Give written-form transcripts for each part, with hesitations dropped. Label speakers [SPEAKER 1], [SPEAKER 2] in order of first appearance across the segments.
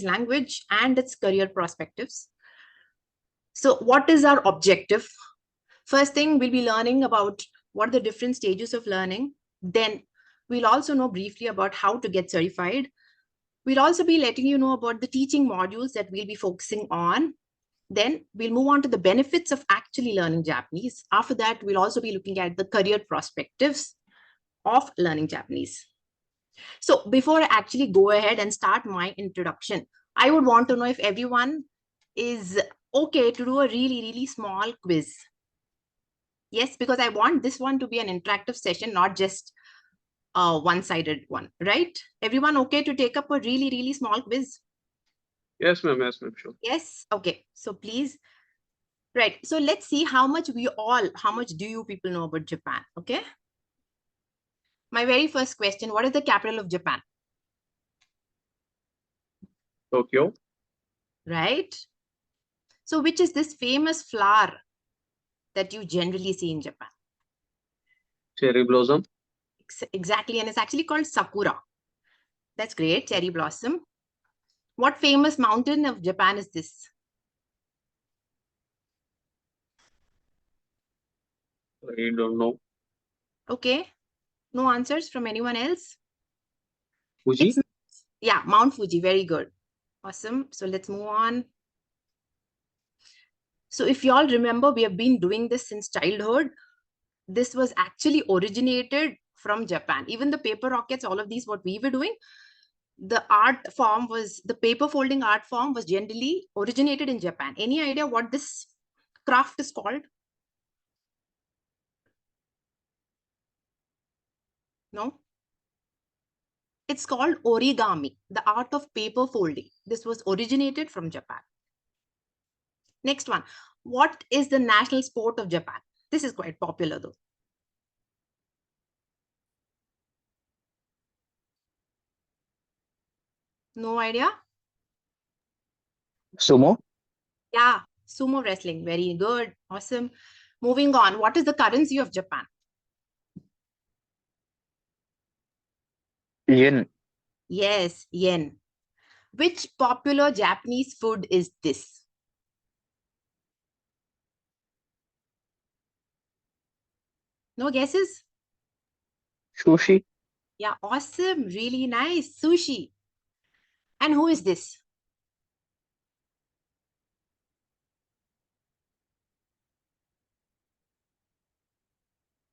[SPEAKER 1] language and its career perspectives. So what is our objective? First thing, we'll be learning about what are the different stages of learning. Then we'll also know briefly about how to get certified. We'll also be letting you know about the teaching modules that we'll be focusing on. Then we'll move on to the benefits of actually learning Japanese. After that, we'll also be looking at the career perspectives of learning Japanese. So before I actually go ahead and start my introduction, I would want to know if everyone is okay to do a really, really small quiz. Yes, because I want this one to be an interactive session, not just a one-sided one, right? Everyone okay to take up a really, really small quiz?
[SPEAKER 2] Yes, ma'am. Yes, ma'am. Sure.
[SPEAKER 1] Yes. Okay. So please. Right. So let's see how much do you people know about Japan? Okay. My very first question, what is the capital of Japan?
[SPEAKER 2] Tokyo.
[SPEAKER 1] Right. So which is this famous flower that you generally see in Japan?
[SPEAKER 2] Cherry blossom.
[SPEAKER 1] Exactly. And it's actually called Sakura. That's great. Cherry blossom. What famous mountain of Japan is this?
[SPEAKER 2] I don't know.
[SPEAKER 1] Okay. No answers from anyone else?
[SPEAKER 2] Fuji.
[SPEAKER 1] Yeah, Mount Fuji. Very good. Awesome. So let's move on. So if y'all remember, we have been doing this since childhood. This was actually originated from Japan. Even the paper rockets, all of these, what we were doing, the paper folding art form was generally originated in Japan. Any idea what this craft is called? No? It's called origami, the art of paper folding. This was originated from Japan. Next one. What is the national sport of Japan? This is quite popular though. No idea?
[SPEAKER 3] Sumo.
[SPEAKER 1] Yeah, sumo wrestling. Very good. Awesome. Moving on. What is the currency of Japan?
[SPEAKER 3] Yen.
[SPEAKER 1] Yes, yen. Which popular Japanese food is this? No guesses?
[SPEAKER 3] Sushi.
[SPEAKER 1] Yeah, awesome. Really nice. Sushi. And who is this?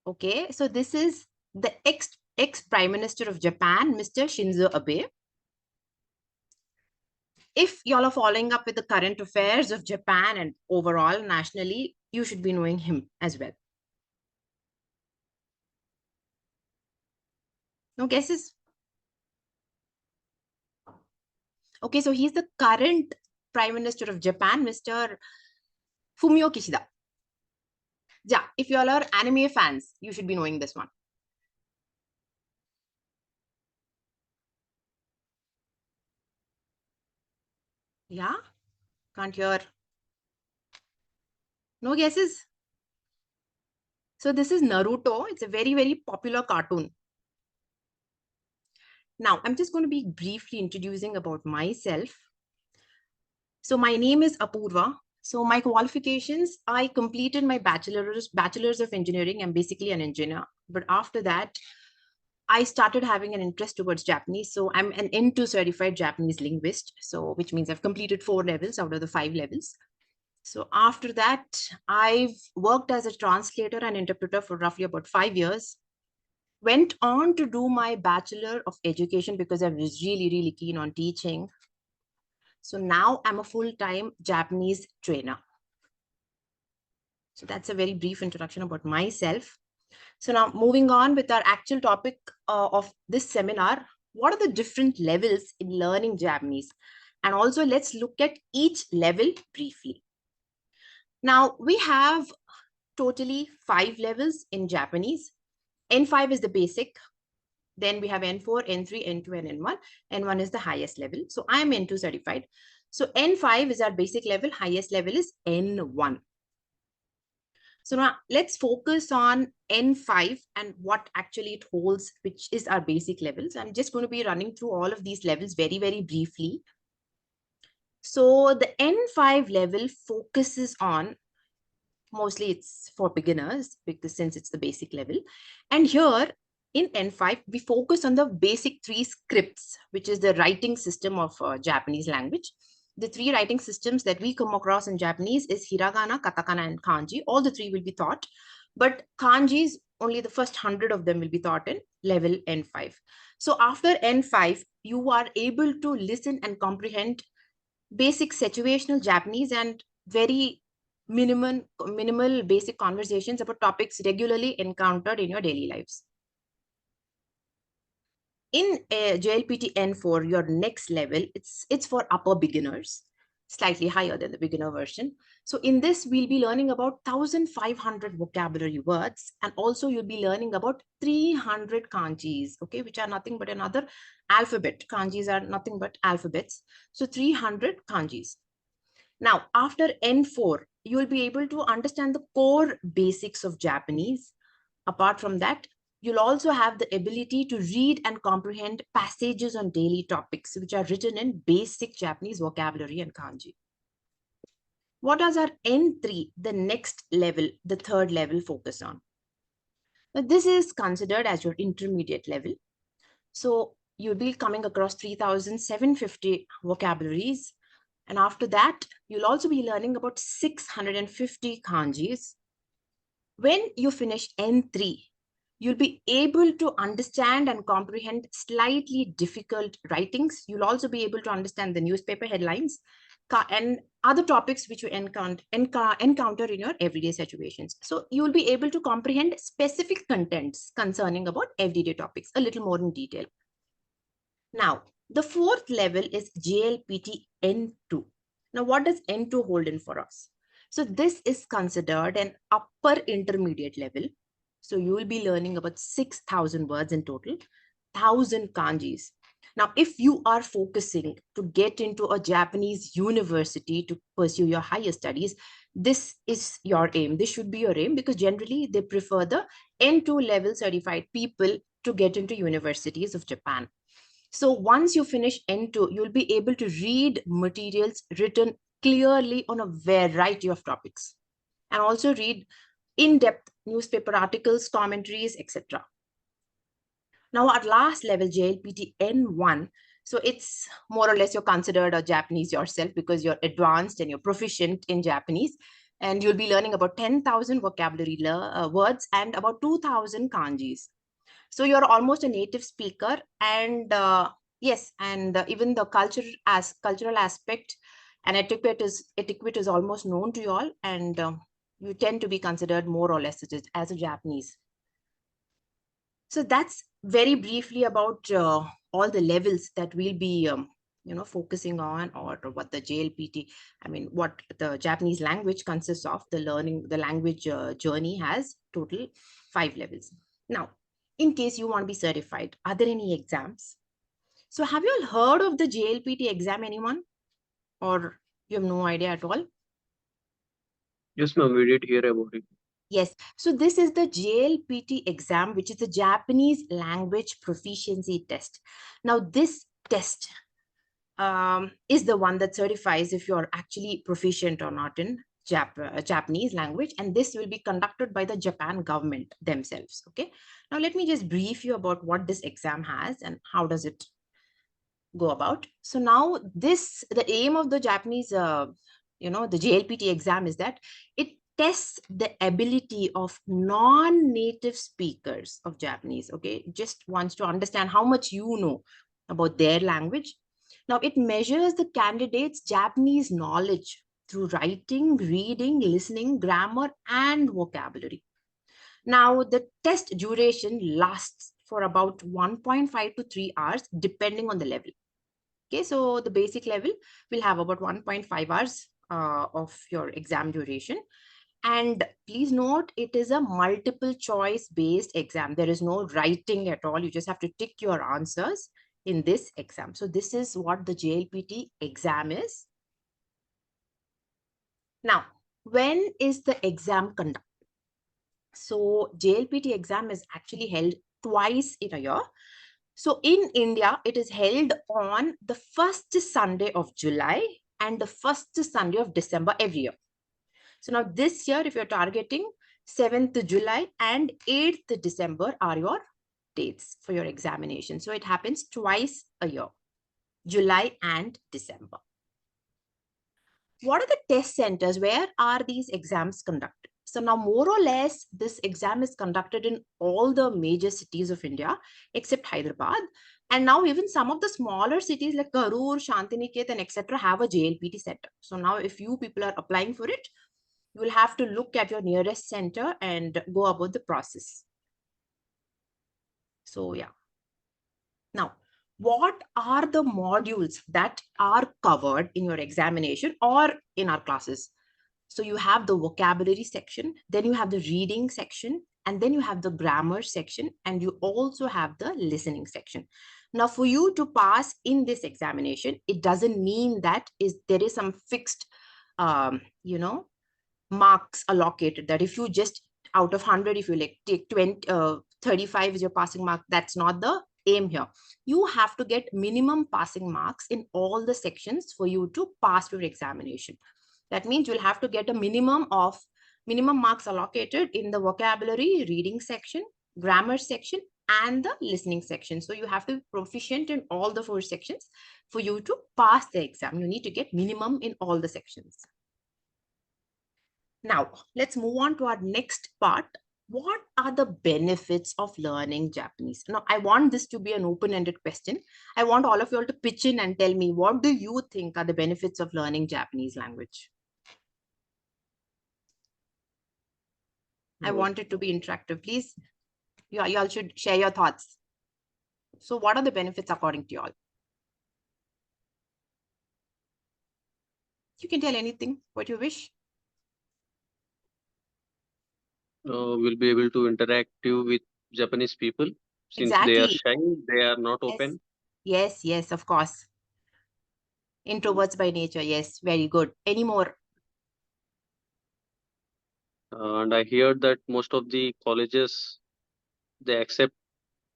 [SPEAKER 1] Okay, so this is the ex-Prime Minister of Japan, Mr. Shinzo Abe. If y'all are following up with the current affairs of Japan and overall nationally, you should be knowing him as well. No guesses? Okay, so he's the current Prime Minister of Japan, Mr. Fumio Kishida. Yeah, if y'all are anime fans, you should be knowing this one. Yeah, can't hear. No guesses? So this is Naruto. It's a very, very popular cartoon. Now, I'm just going to be briefly introducing about myself. So my name is Apurva. So my qualifications, I completed my bachelor's of engineering. I'm basically an engineer. But after that, I started having an interest towards Japanese. So I'm an N2 certified Japanese linguist. So which means I've completed 4 levels out of the 5 levels. So after that, I've worked as a translator and interpreter for roughly about 5 years. Went on to do my Bachelor of Education because I was really, really keen on teaching. So now I'm a full-time Japanese trainer. So that's a very brief introduction about myself. So now moving on with our actual topic of this seminar, what are the different levels in learning Japanese? And also let's look at each level briefly. Now we have totally 5 levels in Japanese. N5 is the basic. Then we have N4, N3, N2, and N1. N1 is the highest level. So I am N2 certified. So N5 is our basic level. Highest level is N1. So now let's focus on N5 and what actually it holds, which is our basic levels. I'm just going to be running through all of these levels very, very briefly. So the N5 level focuses on, mostly it's for beginners because since it's the basic level. And here in N5, we focus on the basic three scripts, which is the writing system of Japanese language. The three writing systems that we come across in Japanese is hiragana, katakana, and kanji. All the three will be taught, but kanjis, only the first 100 of them will be taught in level N5. So after N5, you are able to listen and comprehend basic situational Japanese and very minimal basic conversations about topics regularly encountered in your daily lives. In JLPT N4, your next level, it's for upper beginners, slightly higher than the beginner version. So in this, we'll be learning about 1,500 vocabulary words, and also you'll be learning about 300 kanjis, okay, which are nothing but another alphabet. Kanjis are nothing but alphabets. So 300 kanjis. Now, after N4, you will be able to understand the core basics of Japanese. Apart from that, you'll also have the ability to read and comprehend passages on daily topics, which are written in basic Japanese vocabulary and kanji. What does our N3, the next level, the third level, focus on? Now, this is considered as your intermediate level. So you'll be coming across 3,750 vocabularies. And after that, you'll also be learning about 650 kanjis. When you finish N3, you'll be able to understand and comprehend slightly difficult writings. You'll also be able to understand the newspaper headlines and other topics which you encounter in your everyday situations. So you'll be able to comprehend specific contents concerning about everyday topics a little more in detail. Now, the fourth level is JLPT N2. Now, what does N2 hold in for us? So this is considered an upper intermediate level. So you will be learning about 6,000 words in total, 1,000 kanjis. Now, if you are focusing to get into a Japanese university to pursue your higher studies, this is your aim. This should be your aim because generally they prefer the N2 level certified people to get into universities of Japan. So once you finish N2, you'll be able to read materials written clearly on a variety of topics and also read in-depth newspaper articles, commentaries, etc. Now at last level, JLPT N1, so it's more or less you're considered a Japanese yourself because you're advanced and you're proficient in Japanese, and you'll be learning about 10,000 vocabulary words and about 2,000 kanjis. So you're almost a native speaker, and yes, and even the cultural aspect and etiquette is almost known to you all, and you tend to be considered more or less as a Japanese. So that's very briefly about all the levels that we'll be focusing on, or what the JLPT, I mean, what the Japanese language consists of. The language journey has total 5 levels. Now, in case you want to be certified, are there any exams? So have you all heard of the JLPT exam, anyone? Or you have no idea at all?
[SPEAKER 2] Yes, ma'am, we did hear about it.
[SPEAKER 1] Yes. So this is the JLPT exam, which is the Japanese language proficiency test. Now, this test is the one that certifies if you're actually proficient or not in Japanese language, and this will be conducted by the Japan government themselves. Okay. Now let me just brief you about what this exam has and how does it go about. So now the aim of the Japanese, the JLPT exam is that it tests the ability of non-native speakers of Japanese. Okay, it just wants to understand how much you know about their language. Now, it measures the candidate's Japanese knowledge through writing, reading, listening, grammar, and vocabulary. Now, the test duration lasts for about 1.5 to 3 hours, depending on the level. Okay, so the basic level will have about 1.5 hours of your exam duration. And please note, it is a multiple choice based exam. There is no writing at all. You just have to tick your answers in this exam. So this is what the JLPT exam is. Now, when is the exam conducted? So JLPT exam is actually held twice in a year. So in India, it is held on the first Sunday of July and the first Sunday of December every year. So now this year, if you're targeting 7th July and 8th December are your dates for your examination. So it happens twice a year, July and December. What are the test centers? Where are these exams conducted? So now more or less, this exam is conducted in all the major cities of India, except Hyderabad. And now even some of the smaller cities like Karur, Shantiniketan, etc. have a JLPT center. So now if you people are applying for it, you will have to look at your nearest center and go about the process. So yeah. Now, what are the modules that are covered in your examination or in our classes? So you have the vocabulary section, then you have the reading section, and then you have the grammar section, and you also have the listening section. Now, for you to pass in this examination, it doesn't mean that there is some fixed, marks allocated, that if you just out of 100, if you like take 35 is your passing mark, that's not the aim here. You have to get minimum passing marks in all the sections for you to pass your examination. That means you'll have to get a minimum marks allocated in the vocabulary, reading section, grammar section, and the listening section. So you have to be proficient in all the 4 sections for you to pass the exam. You need to get minimum in all the sections. Now, let's move on to our next part. What are the benefits of learning Japanese? Now, I want this to be an open-ended question. I want all of you all to pitch in and tell me, what do you think are the benefits of learning Japanese language? I want it to be interactive. Please, you all should share your thoughts. So what are the benefits according to you all? You can tell anything, what you wish.
[SPEAKER 2] Will be able to interact with Japanese people since they are
[SPEAKER 1] Exactly.
[SPEAKER 2] shy, they are not
[SPEAKER 1] Yes.
[SPEAKER 2] open.
[SPEAKER 1] Yes, of course. Introverts by nature. Yes, very good. Any more?
[SPEAKER 2] And I hear that most of the colleges they accept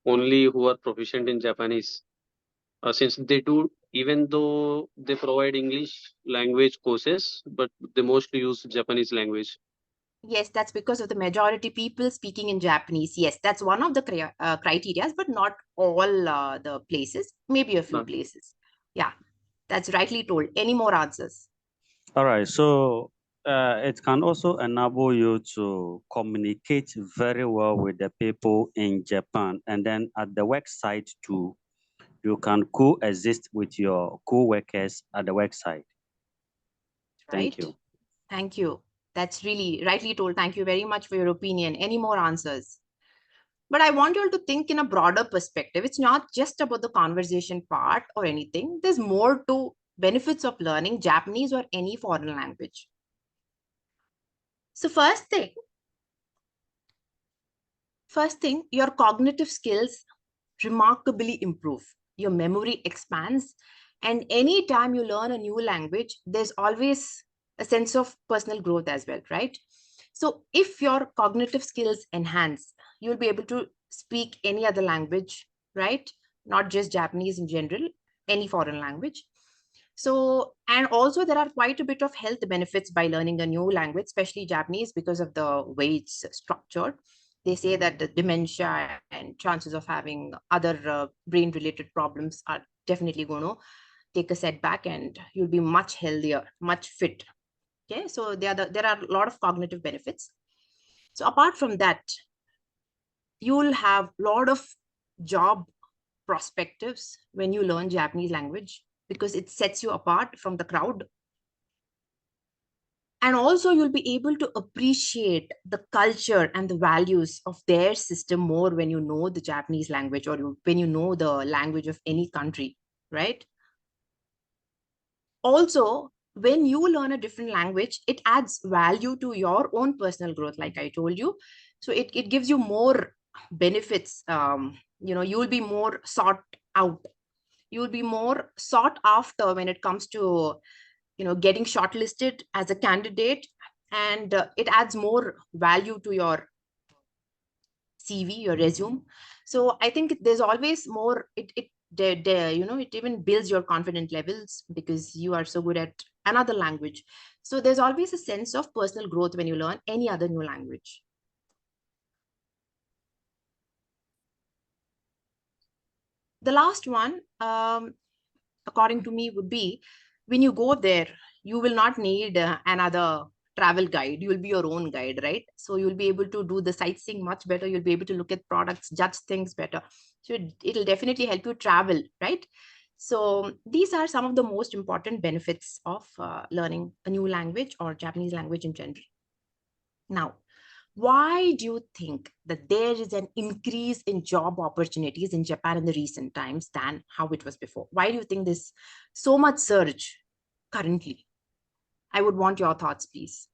[SPEAKER 2] only who are proficient in Japanese. Since they do, even though they provide English language courses, but they mostly use Japanese language.
[SPEAKER 1] Yes, that's because of the majority people speaking in Japanese. Yes, that's one of the criteria, but not all the places, maybe a few
[SPEAKER 2] Uh,
[SPEAKER 1] places. Yeah, that's rightly told. Any more answers?
[SPEAKER 4] All right, so it can also enable you to communicate very well with the people in Japan. And then at the work site too, you can coexist with your co-workers at the work site. Thank you.
[SPEAKER 1] Thank you. That's really rightly told. Thank you very much for your opinion. Any more answers? But I want you all to think in a broader perspective. It's not just about the conversation part or anything. There's more to benefits of learning Japanese or any foreign language. So first thing, your cognitive skills remarkably improve. Your memory expands. And anytime you learn a new language, there's always a sense of personal growth as well, right? So if your cognitive skills enhance, you'll be able to speak any other language, right? Not just Japanese in general, any foreign language. So, and also there are quite a bit of health benefits by learning a new language, especially Japanese, because of the way it's structured. They say that the dementia and chances of having other brain related problems are definitely going to take a setback, and you'll be much healthier, much fit. Okay, so there are a lot of cognitive benefits. So apart from that, you'll have a lot of job perspectives when you learn Japanese language, because it sets you apart from the crowd. And also you'll be able to appreciate the culture and the values of their system more when you know the Japanese language, or when you know the language of any country, right? Also, when you learn a different language, it adds value to your own personal growth, like I told you. So it gives you more benefits. You'll be more sought out. You'll be more sought after when it comes to getting shortlisted as a candidate, and it adds more value to your CV, your resume. So I think there's always more, it it even builds your confidence levels because you are so good at another language. So there's always a sense of personal growth when you learn any other new language. The last one, according to me, would be when you go there, you will not need another travel guide. You will be your own guide, right? So you'll be able to do the sightseeing much better. You'll be able to look at products, judge things better. So it'll definitely help you travel, right? So these are some of the most important benefits of learning a new language or Japanese language in general. Now, why do you think that there is an increase in job opportunities in Japan in the recent times than how it was before? Why do you think there's so much surge currently? I would want your thoughts, please.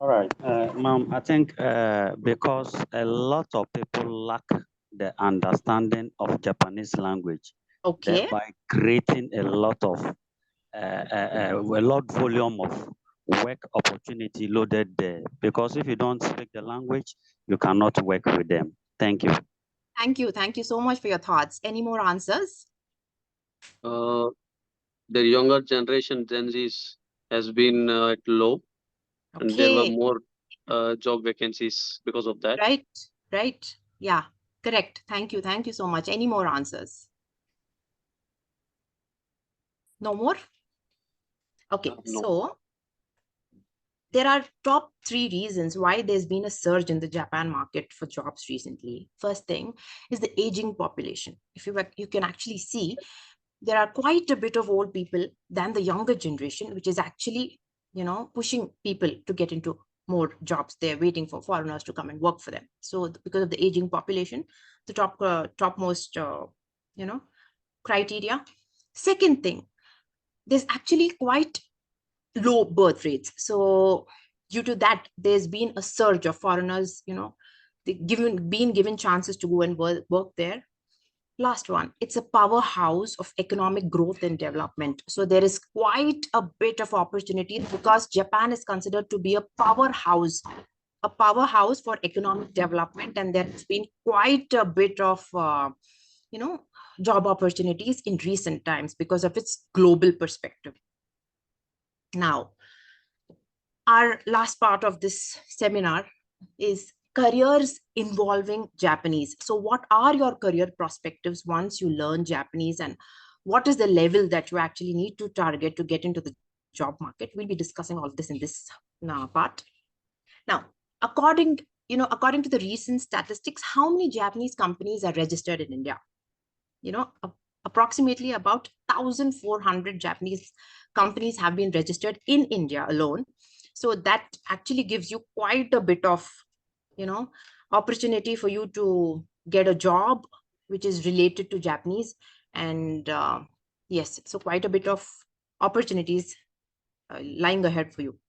[SPEAKER 4] All right, ma'am, I think because a lot of people lack the understanding of Japanese language,
[SPEAKER 1] Okay.
[SPEAKER 4] thereby creating a lot volume of work opportunity loaded there. Because if you don't speak the language, you cannot work with them. Thank you.
[SPEAKER 1] Thank you. Thank you so much for your thoughts. Any more answers?
[SPEAKER 2] The younger generation, Gen Zs, has been at low, and there were
[SPEAKER 1] Okay.
[SPEAKER 2] more job vacancies because of that.
[SPEAKER 1] Right. Right. Yeah. Correct. Thank you. Thank you so much. Any more answers? No more? Okay.
[SPEAKER 2] No.
[SPEAKER 1] So there are top 3 reasons why there's been a surge in the Japan market for jobs recently. First thing is the aging population. If you can actually see, there are quite a bit of old people than the younger generation, which is actually, pushing people to get into more jobs. They're waiting for foreigners to come and work for them. So because of the aging population, the topmost, criteria. Second thing, there's actually quite low birth rates. So due to that, there's been a surge of foreigners, being given chances to go and work there. Last one, it's a powerhouse of economic growth and development. So there is quite a bit of opportunity because Japan is considered to be a powerhouse for economic development. And there's been quite a bit of, job opportunities in recent times because of its global perspective. Now, our last part of this seminar is careers involving Japanese. So what are your career perspectives once you learn Japanese, and what is the level that you actually need to target to get into the job market? We'll be discussing all this in this part. Now, according to the recent statistics, how many Japanese companies are registered in India? Approximately about 1,400 Japanese companies have been registered in India alone. So that actually gives you quite a bit of, opportunity for you to get a job which is related to Japanese. And yes, so quite a bit of opportunities lying ahead for you.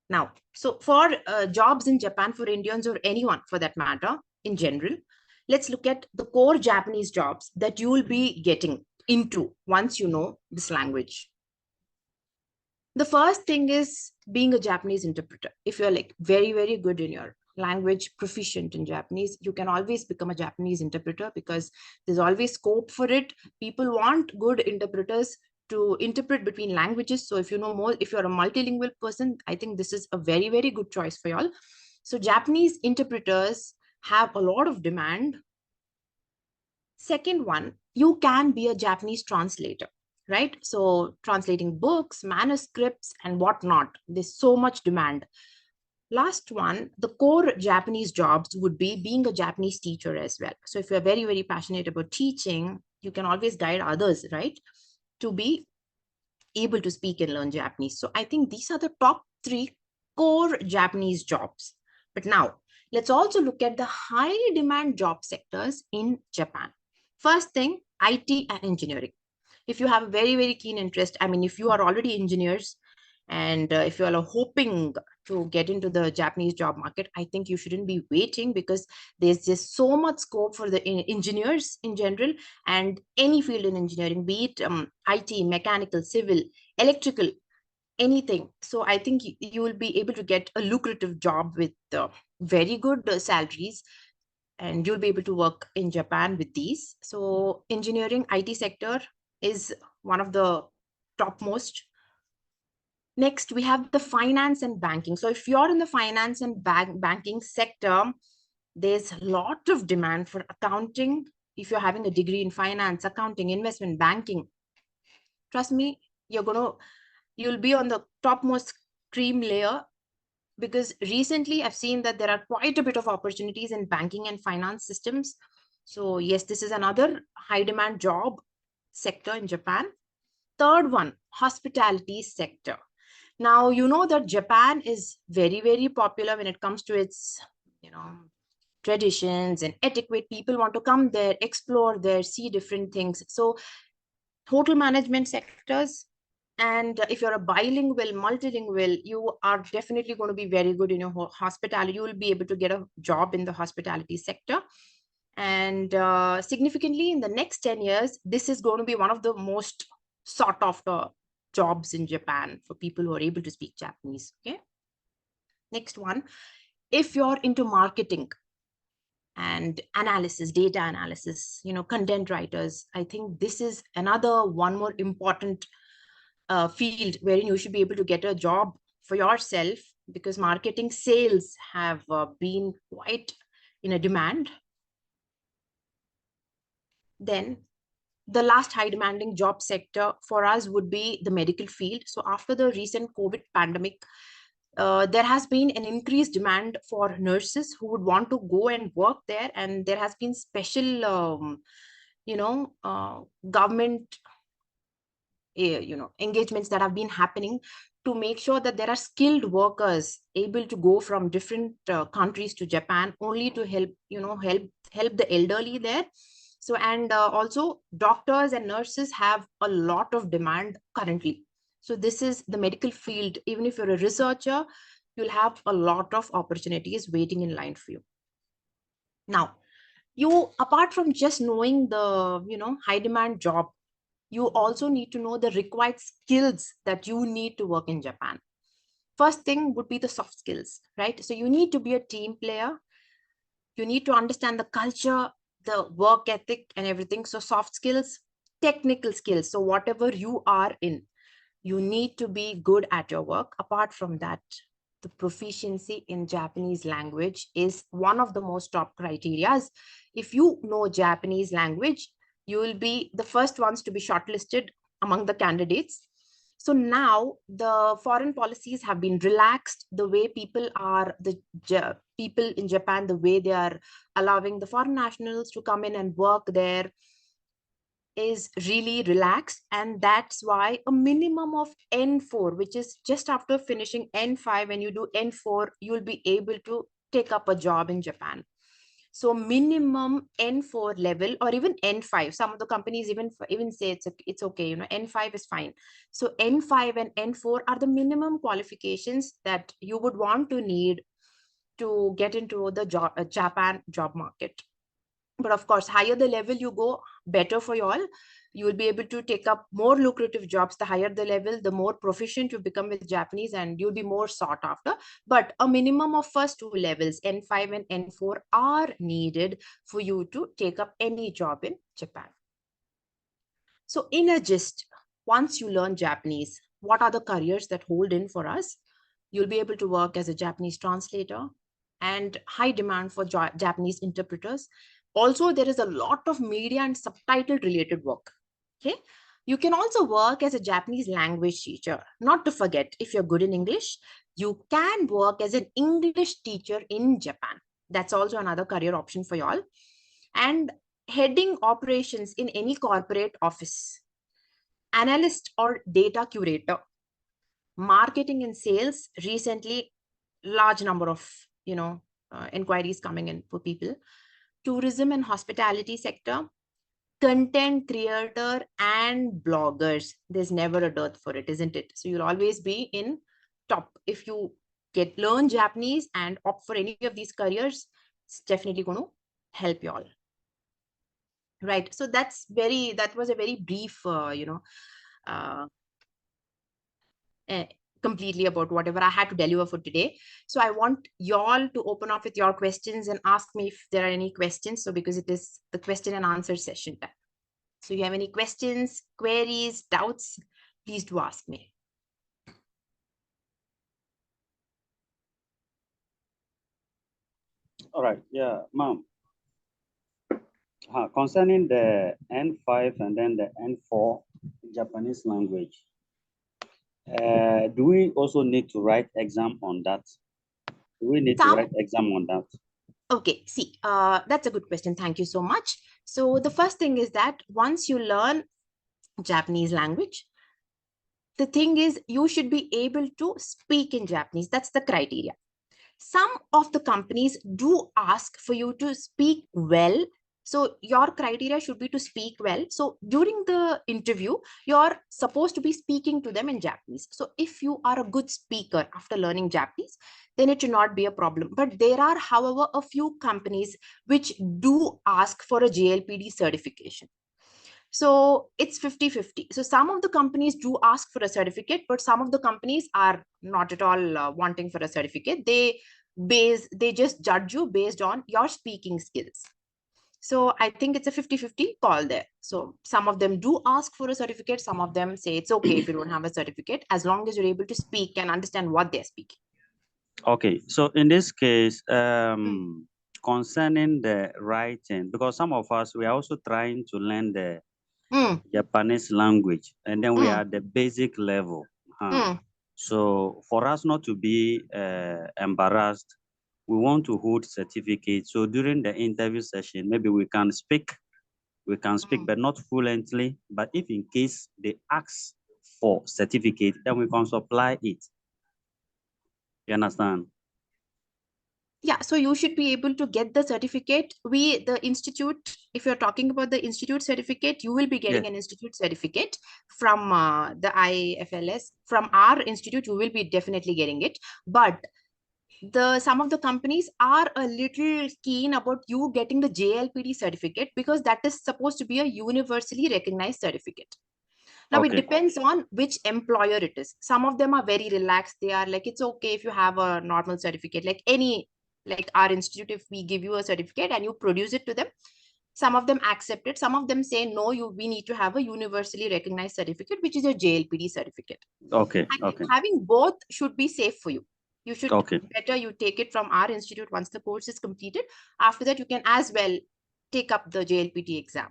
[SPEAKER 1] Now, so for jobs in Japan for Indians or anyone for that matter in general, let's look at the core Japanese jobs that you will be getting into once you know this language. The first thing is being a Japanese interpreter. If you're like very, very good in your language, proficient in Japanese, you can always become a Japanese interpreter because there's always scope for it. People want good interpreters to interpret between languages. So if you know more, if you're a multilingual person, I think this is a very, very good choice for y'all. So Japanese interpreters have a lot of demand. Second one, you can be a Japanese translator, right? So translating books, manuscripts, and whatnot. There's so much demand. Last one, the core Japanese jobs would be being a Japanese teacher as well. So if you're very, very passionate about teaching, you can always guide others, right, to be able to speak and learn Japanese. So I think these are the top 3 core Japanese jobs. But now let's also look at the high demand job sectors in Japan. First thing, IT and engineering. If you have a very, very keen interest, I mean, if you are already engineers and if you are hoping to get into the Japanese job market, I think you shouldn't be waiting because there's just so much scope for the engineers in general and any field in engineering, be it IT, mechanical, civil, electrical, anything. So I think you will be able to get a lucrative job with very good salaries and you'll be able to work in Japan with these. So engineering, IT sector is one of the topmost. Next, we have the finance and banking. So if you're in the finance and banking sector, there's a lot of demand for accounting. If you're having a degree in finance, accounting, investment banking, trust me, you'll be on the topmost cream layer, because recently I've seen that there are quite a bit of opportunities in banking and finance systems. So yes, this is another high demand job sector in Japan. Third one, hospitality sector. Now, you know that Japan is very, very popular when it comes to its, traditions and etiquette. People want to come there, explore there, see different things. So hotel management sectors, and if you're a bilingual, multilingual, you are definitely going to be very good in your hospitality. You will be able to get a job in the hospitality sector. And significantly, in the next 10 years, this is going to be one of the most sought after jobs in Japan for people who are able to speak Japanese. Okay. Next one, if you're into marketing and analysis, data analysis, content writers, I think this is another one more important field wherein you should be able to get a job for yourself, because marketing sales have been quite in a demand. Then the last high demanding job sector for us would be the medical field. So after the recent COVID pandemic, there has been an increased demand for nurses who would want to go and work there, and there has been special government engagements that have been happening to make sure that there are skilled workers able to go from different countries to Japan, only to help the elderly there. So, and also doctors and nurses have a lot of demand currently. So this is the medical field. Even if you're a researcher, you'll have a lot of opportunities waiting in line for you. Now, you, apart from just knowing the high demand job, you also need to know the required skills that you need to work in Japan. First thing would be the soft skills, right? So you need to be a team player. You need to understand the culture, the work ethic and everything. So soft skills, technical skills. So whatever you are in, you need to be good at your work. Apart from that, the proficiency in Japanese language is one of the most top criterias. If you know Japanese language, you will be the first ones to be shortlisted among the candidates. So now the foreign policies have been relaxed. The way people are, people in Japan, the way they are allowing the foreign nationals to come in and work there is really relaxed. And that's why a minimum of N4, which is just after finishing N5, when you do N4, you'll be able to take up a job in Japan. So minimum N4 level, or even N5. Some of the companies even say it's okay, N5 is fine. So N5 and N4 are the minimum qualifications that you would want to need to get into the Japan job market. But of course, higher the level you go, better for you all. You will be able to take up more lucrative jobs. The higher the level, the more proficient you become with Japanese, and you'll be more sought after. But a minimum of first two levels, N5 and N4, are needed for you to take up any job in Japan. So in a gist, once you learn Japanese, what are the careers that hold in for us? You'll be able to work as a Japanese translator, and high demand for Japanese interpreters. Also, there is a lot of media and subtitle related work. Okay. You can also work as a Japanese language teacher. Not to forget, if you're good in English, you can work as an English teacher in Japan. That's also another career option for y'all. And heading operations in any corporate office, analyst or data curator, marketing and sales. Recently, large number of inquiries coming in for people. Tourism and hospitality sector, content creator and bloggers. There's never a dearth for it, isn't it? So you'll always be in top. If you learn Japanese and opt for any of these careers, it's definitely going to help you all. Right. So that was a very brief, completely about whatever I had to deliver for today. So I want y'all to open up with your questions and ask me if there are any questions. So because it is the question and answer session time. So you have any questions, queries, doubts, please do ask me.
[SPEAKER 4] All right. Yeah, ma'am. Concerning the N5 and then the N4 Japanese language, do we also need to write exam on that? Do we need to write exam on that?
[SPEAKER 1] Okay, see, that's a good question. Thank you so much. So the first thing is that once you learn Japanese language, the thing is you should be able to speak in Japanese. That's the criteria. Some of the companies do ask for you to speak well. So your criteria should be to speak well. So during the interview, you're supposed to be speaking to them in Japanese. So if you are a good speaker after learning Japanese, then it should not be a problem. But there are, however, a few companies which do ask for a JLPD certification. So it's 50-50. So some of the companies do ask for a certificate, but some of the companies are not at all wanting for a certificate. They just judge you based on your speaking skills. So I think it's a 50-50 call there. So some of them do ask for a certificate. Some of them say it's okay if you don't have a certificate, as long as you're able to speak and understand what they're speaking.
[SPEAKER 4] Okay, so in this case, concerning the writing, because some of us, we are also trying to learn the Japanese language, and then we are at the basic level. So for us not to be embarrassed, we want to hold certificates. So during the interview session, maybe we can speak, but not fluently. But if in case they ask for certificate, then we can supply it. You understand?
[SPEAKER 1] Yeah, so you should be able to get the certificate. The institute, if you're talking about the institute certificate, you will be getting an institute certificate from the IFLS. From our institute, you will be definitely getting it. But some of the companies are a little keen about you getting the JLPD certificate, because that is supposed to be a universally recognized certificate. Now, it depends on which employer it is. Some of them are very relaxed. They are like, it's okay if you have a normal certificate, like our institute, if we give you a certificate and you produce it to them, some of them accept it. Some of them say, no, we need to have a universally recognized certificate, which is a JLPD certificate.
[SPEAKER 4] Okay.
[SPEAKER 1] Having both should be safe for you. You should better you take it from our institute once the course is completed. After that, you can as well take up the JLPT exam.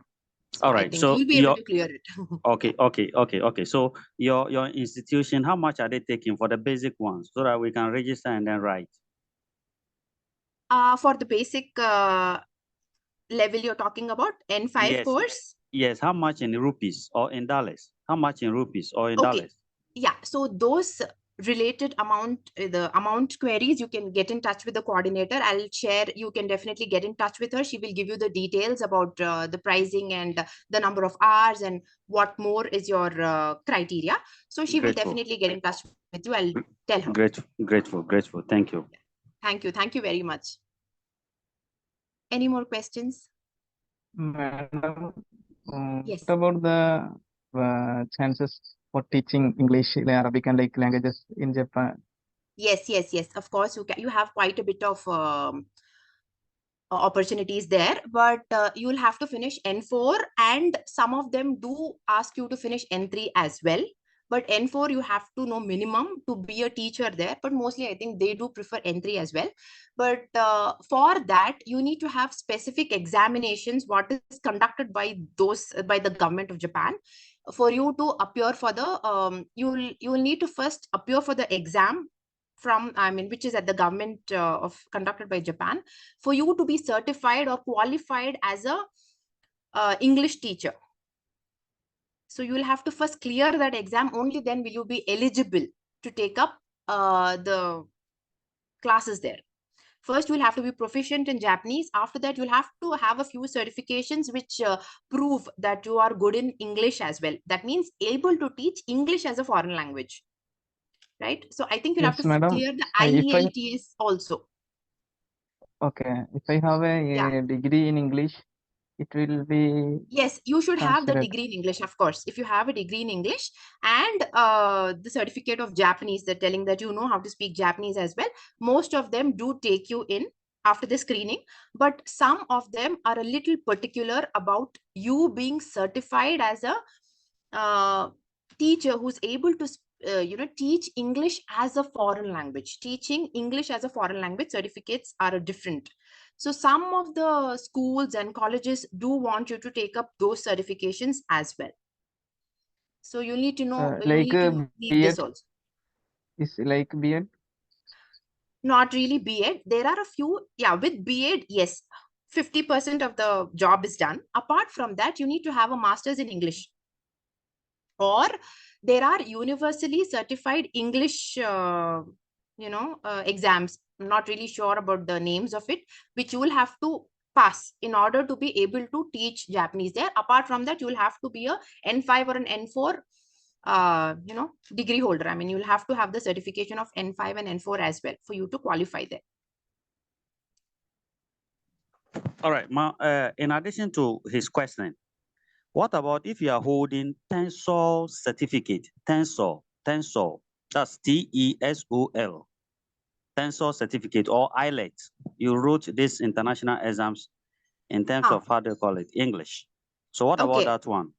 [SPEAKER 1] So all right. I think so you'll be able to clear it.
[SPEAKER 4] Okay. So your institution, how much are they taking for the basic ones so that we can register and then write?
[SPEAKER 1] For the basic level you're talking about, N5 course?
[SPEAKER 4] Yes. How much in rupees or in dollars? How much in rupees or in dollars?
[SPEAKER 1] Yeah. So those related the amount queries, you can get in touch with the coordinator. I'll share. You can definitely get in touch with her. She will give you the details about the pricing and the number of hours and what more is your criteria. So she will definitely get in touch with you. I'll tell her.
[SPEAKER 4] Grateful. Thank you.
[SPEAKER 1] Thank you very much. Any more questions?
[SPEAKER 3] Madam,
[SPEAKER 1] yes.
[SPEAKER 3] What about the chances for teaching English, Arabic and like languages in Japan?
[SPEAKER 1] Yes. Of course, you have quite a bit of opportunities there, but you'll have to finish N4, and some of them do ask you to finish N3 as well. But N4, you have to know minimum to be a teacher there. But mostly, I think they do prefer N3 as well. But for that, you need to have specific examinations, what is conducted by the government of Japan. For you to appear for the, you'll need to first appear for the exam which is at the government conducted by Japan, for you to be certified or qualified as a English teacher. So you will have to first clear that exam. Only then will you be eligible to take up the classes there. First, you will have to be proficient in Japanese. After that, you'll have to have a few certifications which prove that you are good in English as well. That means able to teach English as a foreign language. Right? So I think you'll have to clear the IELTS also.
[SPEAKER 3] Okay. If I have a degree in English, it will be
[SPEAKER 1] Yes, you should have the
[SPEAKER 3] considered.
[SPEAKER 1] degree in English, of course. If you have a degree in English and the certificate of Japanese, that telling that you know how to speak Japanese as well, most of them do take you in after the screening. But some of them are a little particular about you being certified as a teacher who's able to teach English as a foreign language. Teaching English as a foreign language certificates are different. So some of the schools and colleges do want you to take up those certifications as well. So you need to know, you
[SPEAKER 3] Like
[SPEAKER 1] need to read
[SPEAKER 3] B.Ed
[SPEAKER 1] this also.
[SPEAKER 3] is like B.Ed.
[SPEAKER 1] Not really B.Ed. There are a few, yeah, with B.Ed, yes, 50% of the job is done. Apart from that, you need to have a master's in English. Or there are universally certified English, exams. I'm not really sure about the names of it, which you will have to pass in order to be able to teach Japanese there. Apart from that, you will have to be a N5 or an N4 degree holder. I mean, you'll have to have the certification of N5 and N4 as well for you to qualify there.
[SPEAKER 4] All right, in addition to his question, what about if you are holding tensor certificate? Tensor, that's TESOL, tensor certificate or IELTS. You wrote these international exams in terms of how they call it, English. So what about
[SPEAKER 1] Okay.
[SPEAKER 4] that one?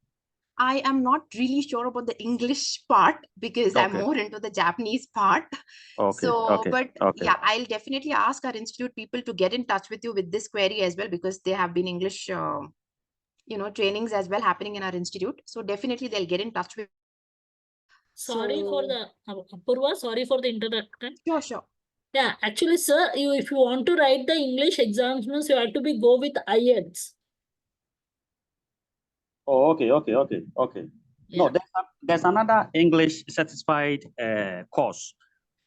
[SPEAKER 1] I am not really sure about the English part because I'm
[SPEAKER 4] Okay.
[SPEAKER 1] more into the Japanese part.
[SPEAKER 4] Okay.
[SPEAKER 1] So,
[SPEAKER 4] Okay.
[SPEAKER 1] but
[SPEAKER 4] Okay.
[SPEAKER 1] yeah, I'll definitely ask our institute people to get in touch with you with this query as well, because they have been English, trainings as well happening in our institute. So definitely they'll get in touch with.
[SPEAKER 5] Sorry for the Apurva, sorry for the interruption.
[SPEAKER 1] Sure.
[SPEAKER 5] Yeah, actually, sir, if you want to write the English exams, means you have to go with IELTS.
[SPEAKER 4] Oh, okay.
[SPEAKER 5] Yeah.
[SPEAKER 4] No, there's another English certified course,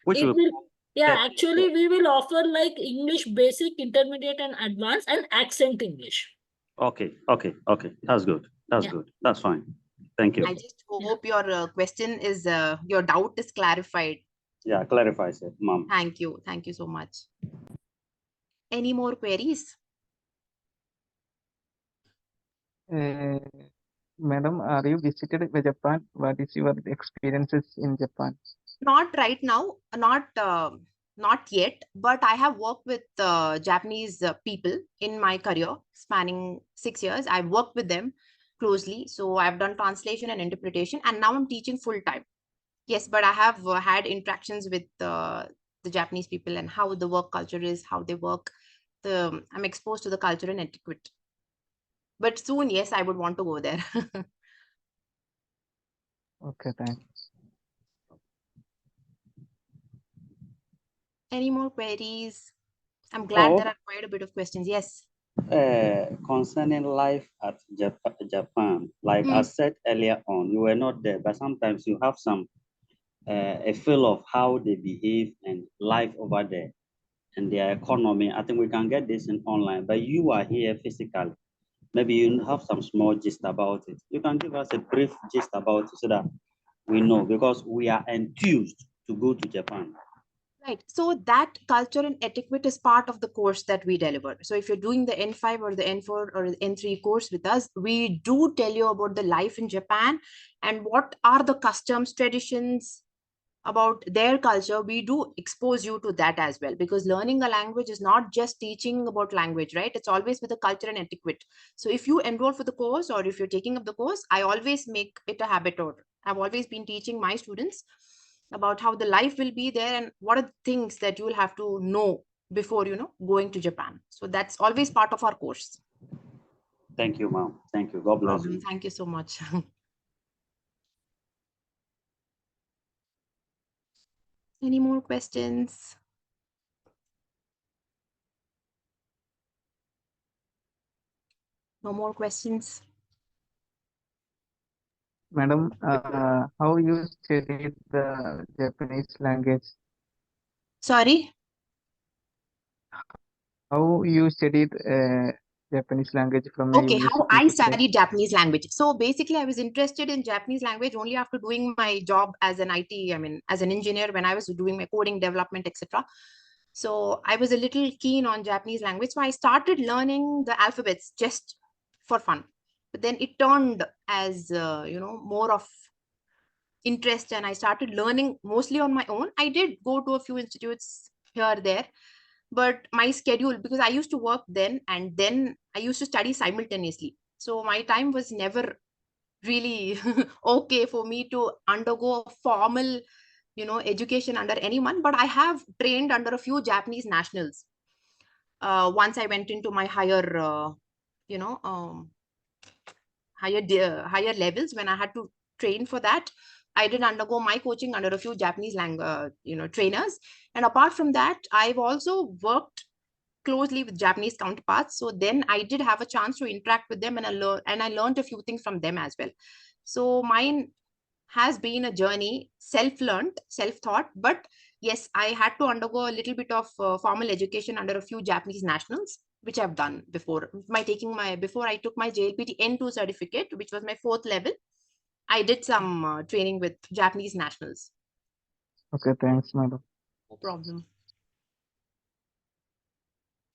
[SPEAKER 4] which
[SPEAKER 5] It
[SPEAKER 4] will.
[SPEAKER 5] will, yeah, actually, we will offer like English basic, intermediate, and advanced, and accent English.
[SPEAKER 4] Okay. That's good. That's good. That's fine. Thank you.
[SPEAKER 1] I just hope your question is, your doubt is clarified.
[SPEAKER 4] Yeah, clarifies it, ma'am.
[SPEAKER 1] Thank you. Thank you so much. Any more queries?
[SPEAKER 3] Madam, are you visited Japan? What is your experiences in Japan?
[SPEAKER 1] Not right now, not yet, but I have worked with Japanese people in my career spanning 6 years. I've worked with them closely. So I've done translation and interpretation, and now I'm teaching full time. Yes, but I have had interactions with the Japanese people and how the work culture is, how they work. I'm exposed to the culture and etiquette. But soon, yes, I would want to go there.
[SPEAKER 3] Okay, thanks.
[SPEAKER 1] Any more queries? I'm glad there are quite a bit of questions. Yes.
[SPEAKER 4] Concerning life at Japan, like I said earlier on, you were not there, but sometimes you have some a feel of how they behave and life over there and their economy. I think we can get this in online, but you are here physically. Maybe you have some small gist about it. You can give us a brief gist about it so that we know, because we are enthused to go to Japan.
[SPEAKER 1] Right. So that culture and etiquette is part of the course that we deliver. So if you're doing the N5 or the N4 or the N3 course with us, we do tell you about the life in Japan and what are the customs, traditions, about their culture. We do expose you to that as well, because learning a language is not just teaching about language, right? It's always with the culture and etiquette. So if you enroll for the course or if you're taking up the course, I always make it a habit, or I've always been teaching my students about how the life will be there and what are the things that you will have to know before going to Japan. So that's always part of our course.
[SPEAKER 4] Thank you, ma'am. Thank you. God bless you.
[SPEAKER 1] Thank you so much. Any more questions? No more questions?
[SPEAKER 3] Madam, how you studied the Japanese language?
[SPEAKER 1] Sorry?
[SPEAKER 3] How you studied Japanese language from
[SPEAKER 1] Okay,
[SPEAKER 3] English
[SPEAKER 1] how I
[SPEAKER 3] teacher?
[SPEAKER 1] studied Japanese language. So basically, I was interested in Japanese language only after doing my job as an IT, as an engineer, when I was doing my coding development, etc. So I was a little keen on Japanese language. So I started learning the alphabets just for fun. But then it turned as, more of interest, and I started learning mostly on my own. I did go to a few institutes here or there, but my schedule, because I used to work then and then I used to study simultaneously. So my time was never really okay for me to undergo a formal, education under anyone. But I have trained under a few Japanese nationals. Once I went into my higher, you know, higher levels, when I had to train for that, I did undergo my coaching under a few Japanese language, trainers. And apart from that, I've also worked closely with Japanese counterparts. So then I did have a chance to interact with them, and I learned a few things from them as well. So mine has been a journey, self-learned, self-taught. But yes, I had to undergo a little bit of formal education under a few Japanese nationals, which I've done before. Before I took my JLPT N2 certificate, which was my 4th level, I did some training with Japanese nationals.
[SPEAKER 3] Okay, thanks, madam.
[SPEAKER 1] No problem.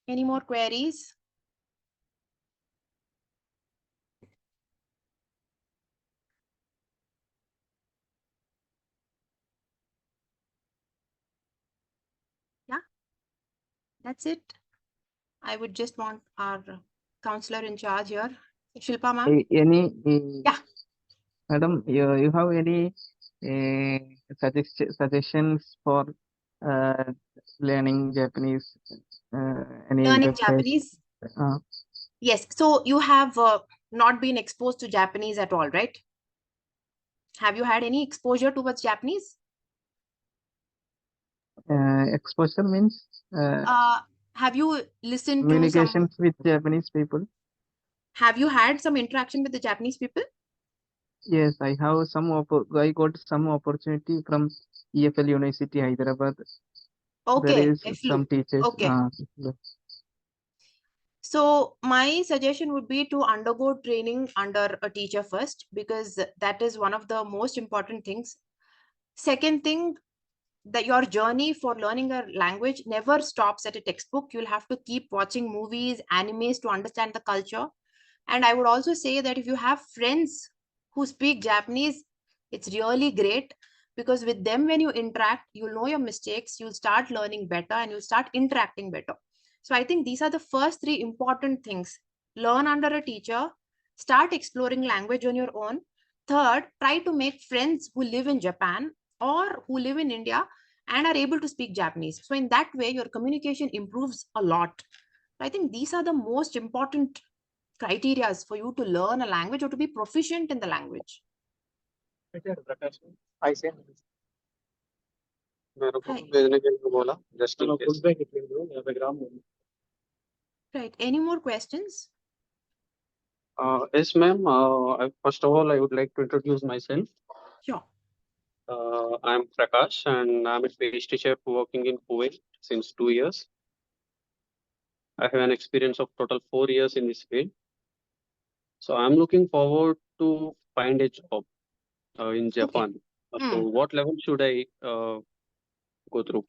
[SPEAKER 1] Any more queries? Yeah, that's it. I would just want our counselor in charge here, Shilpa ma'am.
[SPEAKER 3] Any,
[SPEAKER 1] Yeah.
[SPEAKER 3] madam, you have any suggestions for learning Japanese? Any
[SPEAKER 1] Learning
[SPEAKER 3] websites?
[SPEAKER 1] Japanese? Yes. So you have not been exposed to Japanese at all, right? Have you had any exposure towards Japanese?
[SPEAKER 3] Exposure means
[SPEAKER 1] Have you listened to
[SPEAKER 3] communications with Japanese people.
[SPEAKER 1] Have you had some interaction with the Japanese people?
[SPEAKER 3] Yes, I have I got some opportunity from EFL University, Hyderabad.
[SPEAKER 1] Okay,
[SPEAKER 3] There is
[SPEAKER 1] FLU.
[SPEAKER 3] some teachers.
[SPEAKER 1] Okay. So my suggestion would be to undergo training under a teacher first, because that is one of the most important things. Second thing, that your journey for learning a language never stops at a textbook. You'll have to keep watching movies, animes to understand the culture. And I would also say that if you have friends who speak Japanese, it's really great, because with them, when you interact, you'll know your mistakes, you'll start learning better, and you'll start interacting better. So I think these are the first 3 important things. Learn under a teacher, start exploring language on your own. Third, try to make friends who live in Japan or who live in India and are able to speak Japanese. So in that way, your communication improves a lot. I think these are the most important criteria for you to learn a language or to be proficient in the language.
[SPEAKER 3] I say.
[SPEAKER 2] Just in case.
[SPEAKER 1] Right. Any more questions?
[SPEAKER 2] Yes, ma'am. First of all, I would like to introduce myself.
[SPEAKER 1] Sure.
[SPEAKER 2] I'm Prakash, and I'm a pastry chef working in Kuwait since 2 years. I have an experience of total 4 years in this field. So I'm looking forward to find a job in Japan. So what level should I go through?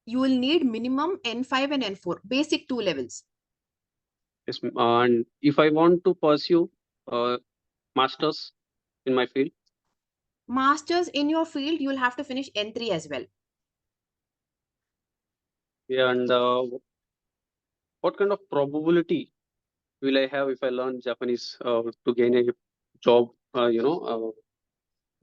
[SPEAKER 1] You will need minimum N5 and N4, basic 2 levels.
[SPEAKER 2] Yes, and if I want to pursue masters in my field?
[SPEAKER 1] Masters in your field, you will have to finish N3 as well.
[SPEAKER 2] Yeah, and what kind of probability will I have if I learn Japanese to gain a job?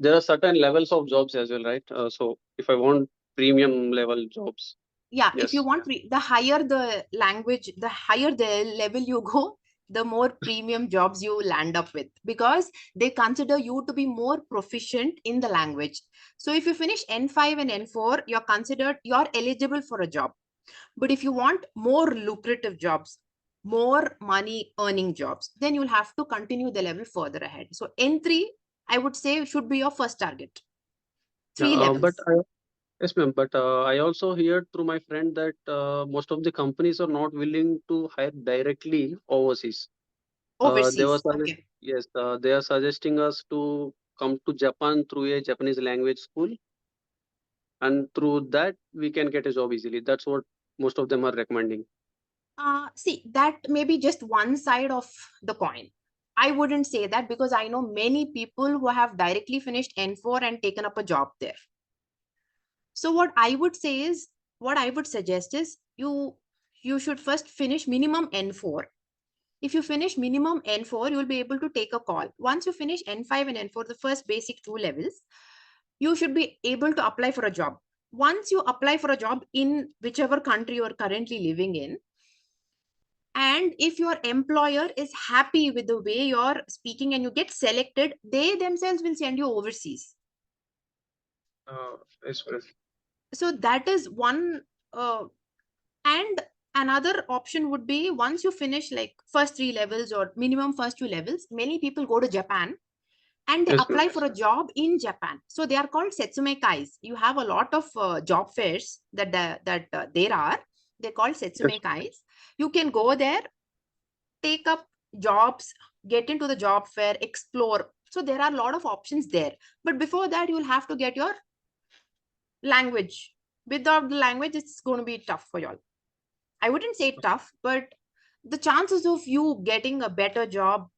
[SPEAKER 2] There are certain levels of jobs as well, right? So if I want premium level jobs.
[SPEAKER 1] Yeah,
[SPEAKER 2] yes.
[SPEAKER 1] If you want the higher the language, the higher the level you go, the more premium jobs you land up with, because they consider you to be more proficient in the language. So if you finish N5 and N4, you're eligible for a job. But if you want more lucrative jobs, more money earning jobs, then you'll have to continue the level further ahead. So N3, I would say, should be your first target. 3 levels.
[SPEAKER 2] Yes, ma'am. But I also heard through my friend that most of the companies are not willing to hire directly overseas.
[SPEAKER 1] Overseas.
[SPEAKER 2] Yes, they are suggesting us to come to Japan through a Japanese language school, and through that we can get a job easily. That's what most of them are recommending.
[SPEAKER 1] See, that may be just one side of the coin. I wouldn't say that, because I know many people who have directly finished N4 and taken up a job there. So what I would say is, what I would suggest is you should first finish minimum N4. If you finish minimum N4, you'll be able to take a call. Once you finish N5 and N4, the first basic 2 levels, you should be able to apply for a job. Once you apply for a job in whichever country you are currently living in, and if your employer is happy with the way you're speaking and you get selected, they themselves will send you overseas.
[SPEAKER 2] Yes, ma'am.
[SPEAKER 1] So that is one. And another option would be, once you finish like first 3 levels or minimum first 2 levels, many people go to Japan and they
[SPEAKER 2] Yes,
[SPEAKER 1] apply
[SPEAKER 2] ma'am.
[SPEAKER 1] for a job in Japan. So they are called setsumekais. You have a lot of job fairs that there are. They're called setsumekais. You can go there, take up jobs, get into the job fair, explore. So there are a lot of options there. But before that, you'll have to get your language. Without the language, it's going to be tough for y'all. I wouldn't say tough, but the chances of you getting a better job,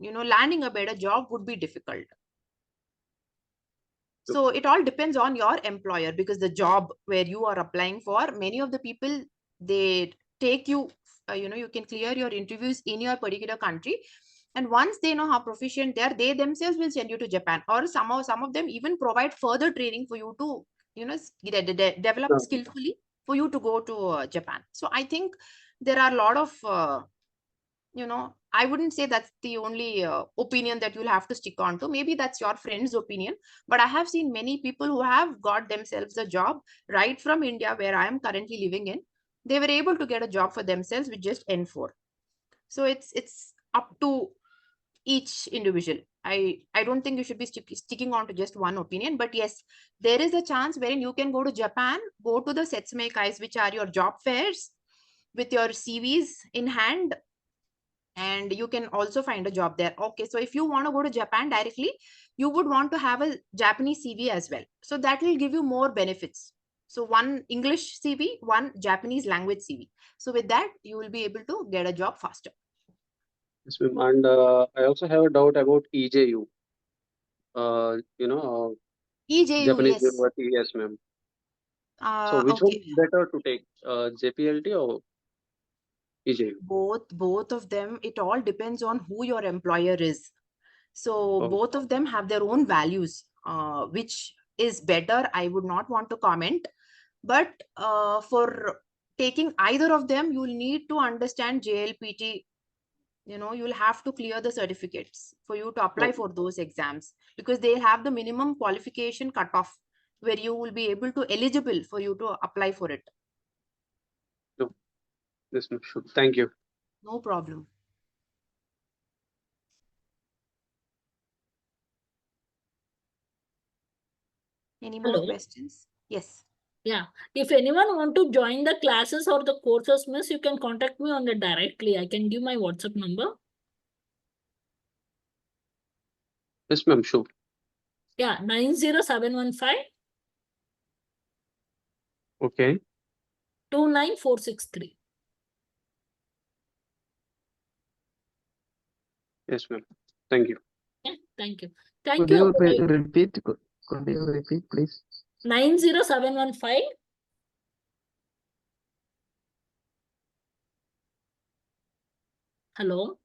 [SPEAKER 1] landing a better job would be difficult. So it all depends on your employer, because the job where you are applying for, many of the people, they take you, you can clear your interviews in your particular country. And once they know how proficient they are, they themselves will send you to Japan, or somehow some of them even provide further training for you to, develop skillfully for you to go to Japan. So I think there are a lot of, I wouldn't say that's the only opinion that you'll have to stick on to. Maybe that's your friend's opinion, but I have seen many people who have got themselves a job right from India, where I am currently living in. They were able to get a job for themselves with just N4. So it's up to each individual. I don't think you should be sticking on to just one opinion, but yes, there is a chance wherein you can go to Japan, go to the setsumekais, which are your job fairs, with your CVs in hand, and you can also find a job there. Okay, so if you want to go to Japan directly, you would want to have a Japanese CV as well. So that will give you more benefits. So one English CV, one Japanese language CV. So with that, you will be able to get a job faster.
[SPEAKER 2] Yes, ma'am. And I also have a doubt about EJU.
[SPEAKER 1] EJU,
[SPEAKER 2] Japanese
[SPEAKER 1] yes.
[SPEAKER 2] University. Yes, ma'am. So which one
[SPEAKER 1] Okay.
[SPEAKER 2] is better to take, JPLT or EJU?
[SPEAKER 1] Both of them, it all depends on who your employer is. So
[SPEAKER 2] Oh,
[SPEAKER 1] both of them have their own values. Which is better, I would not want to comment. But for taking either of them, you'll need to understand JLPT. You'll have to clear the certificates for you to apply
[SPEAKER 2] okay.
[SPEAKER 1] for those exams, because they have the minimum qualification cutoff where you will be able to eligible for you to apply for it.
[SPEAKER 2] No, this ma'am. Sure. Thank you.
[SPEAKER 1] No problem. Any more
[SPEAKER 5] Hello?
[SPEAKER 1] questions? Yes.
[SPEAKER 5] Yeah. If anyone want to join the classes or the courses, miss, you can contact me on the directly. I can give my WhatsApp number.
[SPEAKER 2] Yes, ma'am. Sure.
[SPEAKER 5] Yeah, 90715
[SPEAKER 2] Okay.
[SPEAKER 5] 29463.
[SPEAKER 2] Yes, ma'am. Thank you.
[SPEAKER 5] Yeah, thank you. Thank
[SPEAKER 3] Could
[SPEAKER 5] you.
[SPEAKER 3] you
[SPEAKER 5] Apurva.
[SPEAKER 3] repeat? Could you repeat, please?
[SPEAKER 5] 90715 hello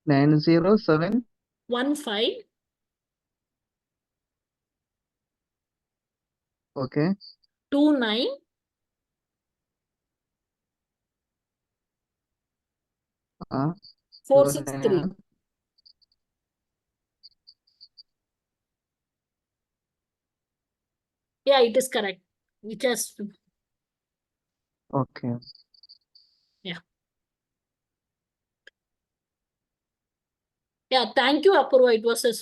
[SPEAKER 3] 907.
[SPEAKER 5] 15
[SPEAKER 3] Okay.
[SPEAKER 5] 29 463.
[SPEAKER 3] 29.
[SPEAKER 5] Yeah, it is correct. Which has
[SPEAKER 3] Okay.
[SPEAKER 5] yeah. Thank you, Apurva. It was a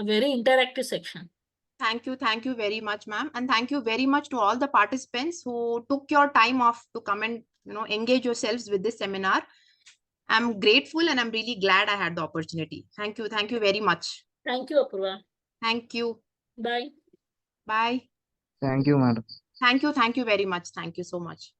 [SPEAKER 5] very interactive section.
[SPEAKER 1] Thank you. Thank you very much, ma'am. And thank you very much to all the participants who took your time off to come and, engage yourselves with this seminar. I'm grateful and I'm really glad I had the opportunity. Thank you. Thank you very much.
[SPEAKER 5] Thank you, Apurva.
[SPEAKER 1] Thank you.
[SPEAKER 5] Bye.
[SPEAKER 1] Bye.
[SPEAKER 3] Thank you, madam.
[SPEAKER 1] Thank you. Thank you very much. Thank you so much.